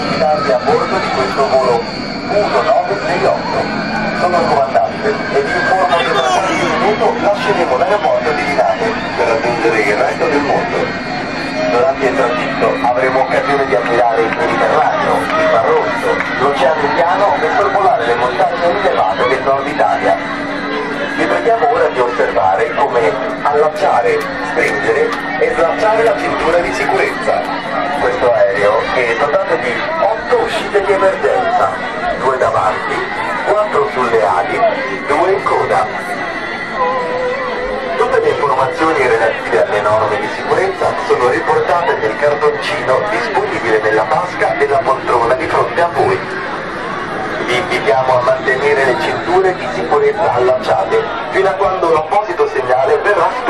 militardi a bordo di questo volo 1968. Sono il comandante e vi informo che tra qualche minuto lasceremo l'aeroporto di Linate per raggiungere il resto del mondo. Durante il tragitto avremo occasione di ammirare il Mediterraneo, il Mar Rosso, l'Oceano Indiano e sorvolare le montagne rilevate del nord Italia. Vi preghiamo ora di osservare come allacciare, stringere e slacciare la cintura di sicurezza. Questo aereo è dotato di 8 uscite di emergenza, 2 davanti, 4 sulle ali, 2 in coda. Tutte le informazioni relative alle norme di sicurezza sono riportate nel cartoncino disponibile nella tasca della poltrona di fronte a voi. Vi invitiamo a mantenere le cinture di sicurezza allacciate fino a quando l'apposito segnale verrà spento.